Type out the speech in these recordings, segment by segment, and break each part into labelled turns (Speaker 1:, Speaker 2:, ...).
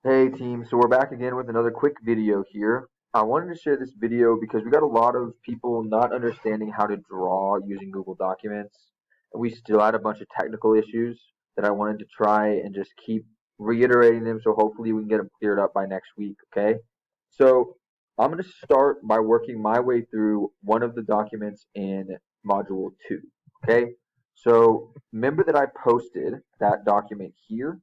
Speaker 1: Hey team, so we're back again with another quick video here. I wanted to share this video because we got a lot of people not understanding how to draw using Google Documents. And we still had a bunch of technical issues that I wanted to try and just keep reiterating them so hopefully we can get them cleared up by next week, okay? So I'm going to start by working my way through one of the documents in Module 2, okay? So remember that I posted that document here.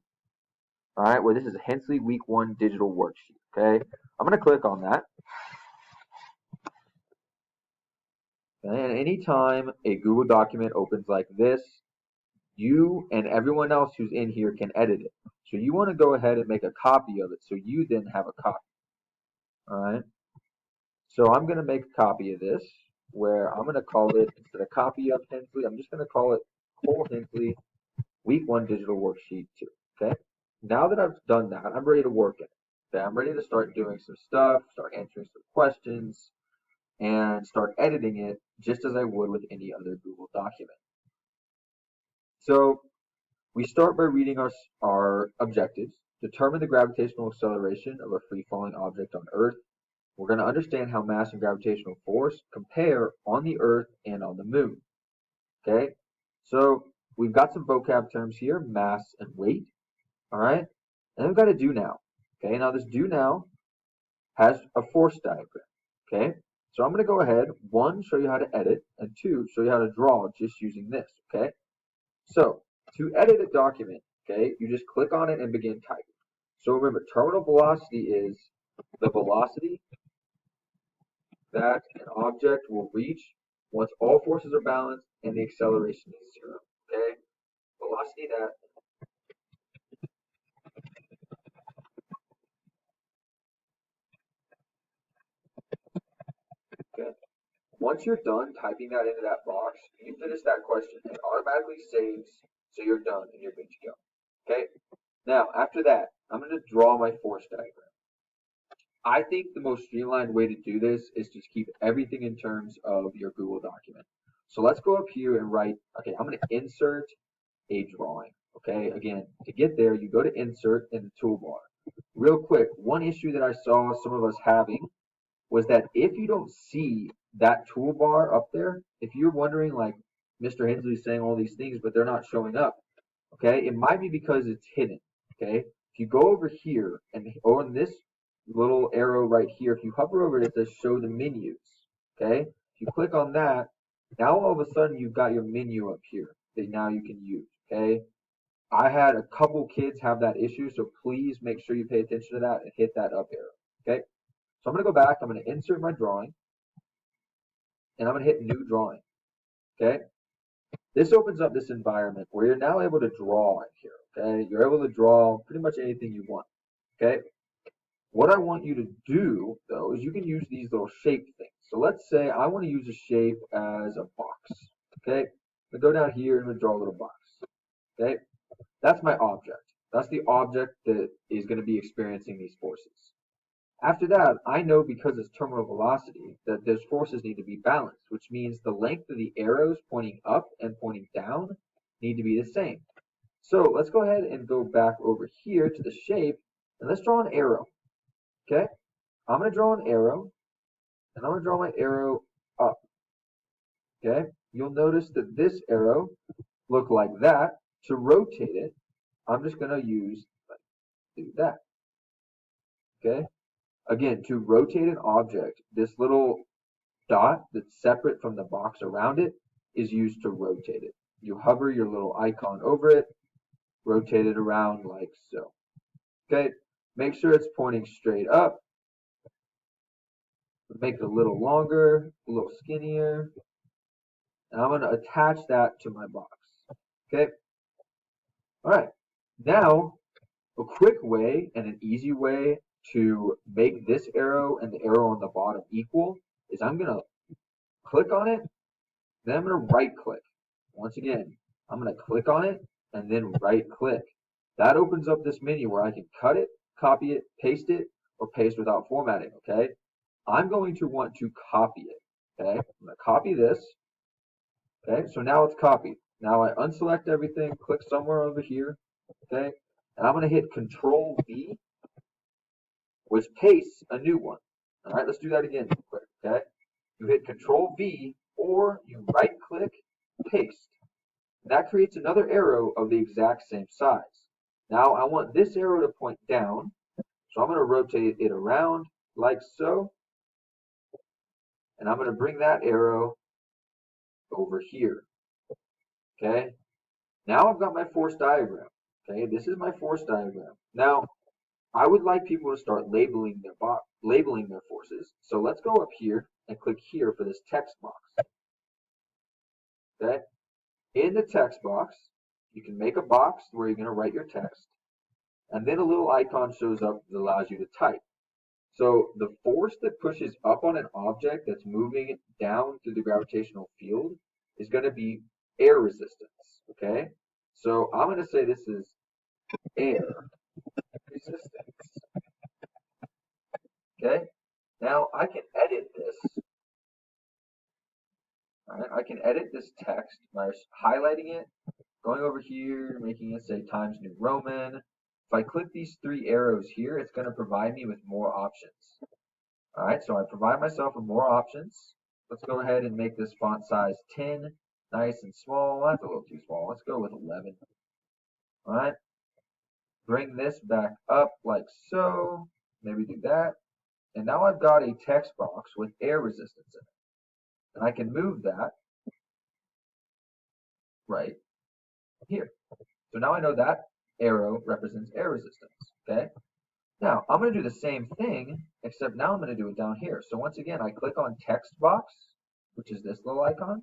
Speaker 1: All right, well, this is a Hensley Week 1 digital worksheet, okay? I'm going to click on that. And anytime a Google document opens like this, you and everyone else who's in here can edit it. So you want to go ahead and make a copy of it so you then have a copy, all right? So I'm going to make a copy of this where I'm going to call it, instead of copy of Hensley, I'm just going to call it Cole Hensley Week 1 digital worksheet 2, okay? Now that I've done that, I'm ready to work it. Okay, I'm ready to start doing some stuff, start answering some questions, and start editing it just as I would with any other Google document. So we start by reading our objectives. Determine the gravitational acceleration of a free-falling object on Earth. We're going to understand how mass and gravitational force compare on the Earth and on the Moon. Okay, so we've got some vocab terms here, mass and weight. All right, and we've got a do now. Okay, now this do now has a force diagram. Okay, so I'm going to go ahead, one, show you how to edit, and two, show you how to draw just using this. Okay, so to edit a document, okay, you just click on it and begin typing. So remember, terminal velocity is the velocity that an object will reach once all forces are balanced and the acceleration is zero. Okay, velocity that. Okay. Once you're done typing that into that box, you finish that question. It automatically saves, so you're done and you're good to go. Okay. Now, after that, I'm going to draw my force diagram. I think the most streamlined way to do this is just keep everything in terms of your Google document. So let's go up here and write, okay, I'm going to insert a drawing. Okay, again, to get there, you go to insert in the toolbar. Real quick, one issue that I saw some of us having was that if you don't see that toolbar up there, if you're wondering like Mr. Hensley's saying all these things, but they're not showing up, okay, it might be because it's hidden. Okay, if you go over here and on this little arrow right here, if you hover over it, it says show the menus. Okay, if you click on that, now all of a sudden you've got your menu up here that now you can use. Okay, I had a couple kids have that issue, so please make sure you pay attention to that and hit that up arrow. Okay, so I'm going to go back, I'm going to insert my drawing, and I'm going to hit new drawing. Okay, this opens up this environment where you're now able to draw in here. Okay, you're able to draw pretty much anything you want. Okay, what I want you to do though is you can use these little shape things. So let's say I want to use a shape as a box. Okay, I'm going to go down here and I'm going to draw a little box. Okay, that's my object. That's the object that is going to be experiencing these forces. After that, I know because it's terminal velocity that those forces need to be balanced, which means the length of the arrows pointing up and pointing down need to be the same. So let's go ahead and go back over here to the shape and let's draw an arrow. Okay, I'm going to draw an arrow and I'm going to draw my arrow up. Okay, you'll notice that this arrow look like that. To rotate it, I'm just going to do that. Okay, again, to rotate an object, this little dot that's separate from the box around it is used to rotate it. You hover your little icon over it, rotate it around like so. Okay, make sure it's pointing straight up. Make it a little longer, a little skinnier. And I'm going to attach that to my box. Okay, all right. Now, a quick way and an easy way to make this arrow and the arrow on the bottom equal is I'm going to click on it, then I'm going to right click. Once again, I'm going to click on it and then right click. That opens up this menu where I can cut it, copy it, or paste without formatting, okay? I'm going to want to copy it, okay? I'm going to copy this, okay? So now it's copied. Now I unselect everything, click somewhere over here, okay? And I'm going to hit Control V, which pastes a new one. All right, let's do that again real quick, okay? You hit Control V or you right click, paste. That creates another arrow of the exact same size. Now I want this arrow to point down, so I'm going to rotate it around like so, and I'm going to bring that arrow over here, okay? Now I've got my force diagram, okay? This is my force diagram. Now, I would like people to start labeling their forces, so let's go up here and click here for this text box, okay? In the text box, you can make a box where you're going to write your text, and then a little icon shows up that allows you to type. So the force that pushes up on an object that's moving down through the gravitational field is going to be air resistance, okay? So I'm going to say this is air resistance, okay? Now I can edit this. All right, I can edit this text by highlighting it, going over here, making it say Times New Roman. If I click these three arrows here, it's going to provide me with more options. All right, so I provide myself with more options. Let's go ahead and make this font size 10, nice and small. That's a little too small. Let's go with 11. All right, bring this back up like so. Maybe do that. And now I've got a text box with air resistance in it. And I can move that right here. So now I know that arrow represents air resistance, okay? Now, I'm going to do the same thing, except now I'm going to do it down here. So once again, I click on text box, which is this little icon.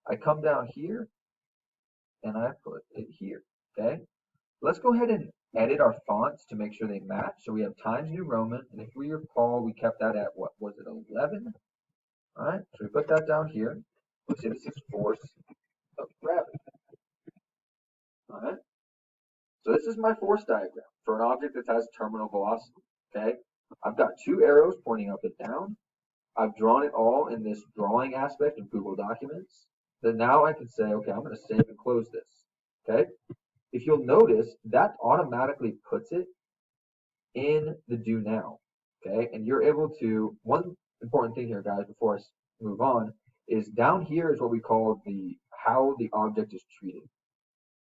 Speaker 1: I come down here, and I put it here, okay? Let's go ahead and edit our fonts to make sure they match. So we have Times New Roman, and if we recall, we kept that at, what was it, 11? All right, so we put that down here. We say this is force of gravity. All right, so this is my force diagram for an object that has terminal velocity, okay? I've got two arrows pointing up and down. I've drawn it all in this drawing aspect of Google Documents. Then now I can say, okay, I'm going to save and close this, okay? If you'll notice, that automatically puts it in the do now, okay? And you're able to, one important thing here, guys, before I move on, is down here is what we call the how the object is treated.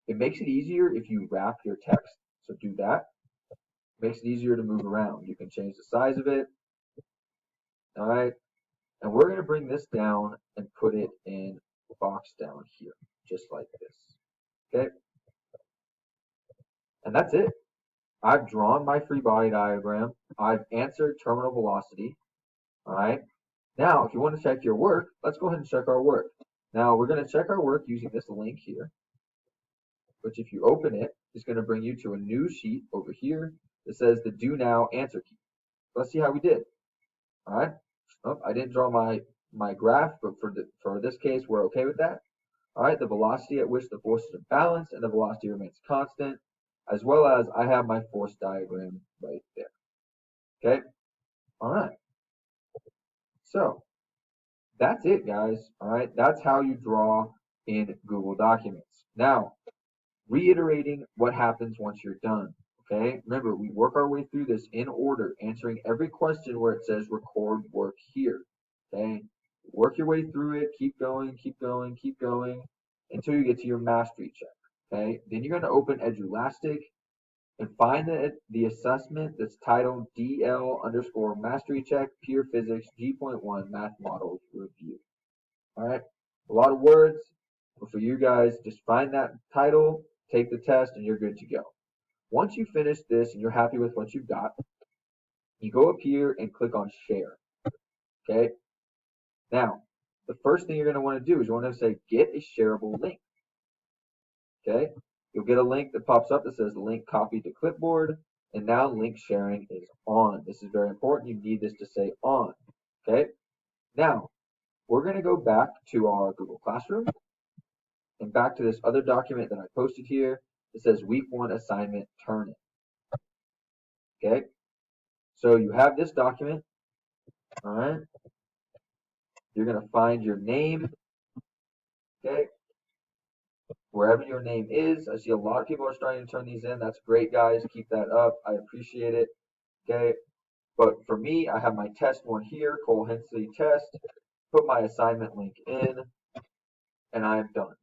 Speaker 1: It makes it easier if you wrap your text, so do that. It makes it easier to move around. You can change the size of it, all right? And we're going to bring this down and put it in a box down here, just like this, okay? And that's it. I've drawn my free body diagram. I've answered terminal velocity, all right? Now, if you want to check your work, let's go ahead and check our work. Now, we're going to check our work using this link here, which if you open it, is going to bring you to a new sheet over here that says the do now answer key. Let's see how we did, all right? Oh, I didn't draw my graph, but for this case, we're okay with that. All right, the velocity at which the forces are balanced and the velocity remains constant, as well as I have my force diagram right there. Okay, all right. So that's it, guys. All right, that's how you draw in Google Documents. Now, reiterating what happens once you're done. Okay, remember we work our way through this in order, answering every question where it says record work here. Okay, work your way through it, keep going, keep going, keep going until you get to your mastery check. Okay, then you're going to open Edulastic and find the assessment that's titled DL underscore mastery check pure physics G.1 math models review. All right, a lot of words, but for you guys, just find that title, take the test, and you're good to go. Once you finish this and you're happy with what you've got, you go up here and click on share. Okay. Now, the first thing you're going to want to do is you want to say get a shareable link. Okay. You'll get a link that pops up that says link copied to clipboard, and now link sharing is on. This is very important. You need this to say on. Okay. Now, we're going to go back to our Google Classroom and back to this other document that I posted here. It says week 1 assignment turn in. Okay. So you have this document. All right. You're going to find your name. Okay. Wherever your name is. I see a lot of people are starting to turn these in. That's great, guys. Keep that up. I appreciate it. Okay. But for me, I have my test one here, Cole Hensley test, put my assignment link in, and I am done.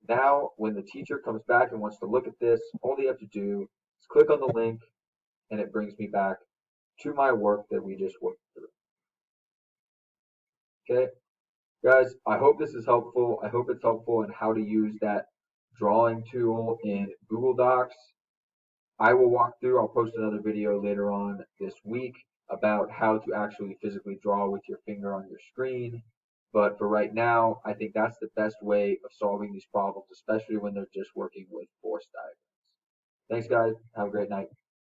Speaker 1: Now, when the teacher comes back and wants to look at this, all they have to do is click on the link, and it brings me back to my work that we just worked through. Okay, guys, I hope this is helpful. I hope it's helpful in how to use that drawing tool in Google Docs. I will walk through, I'll post another video later on this week about how to actually physically draw with your finger on your screen. But for right now, I think that's the best way of solving these problems, especially when they're just working with force diagrams. Thanks, guys. Have a great night.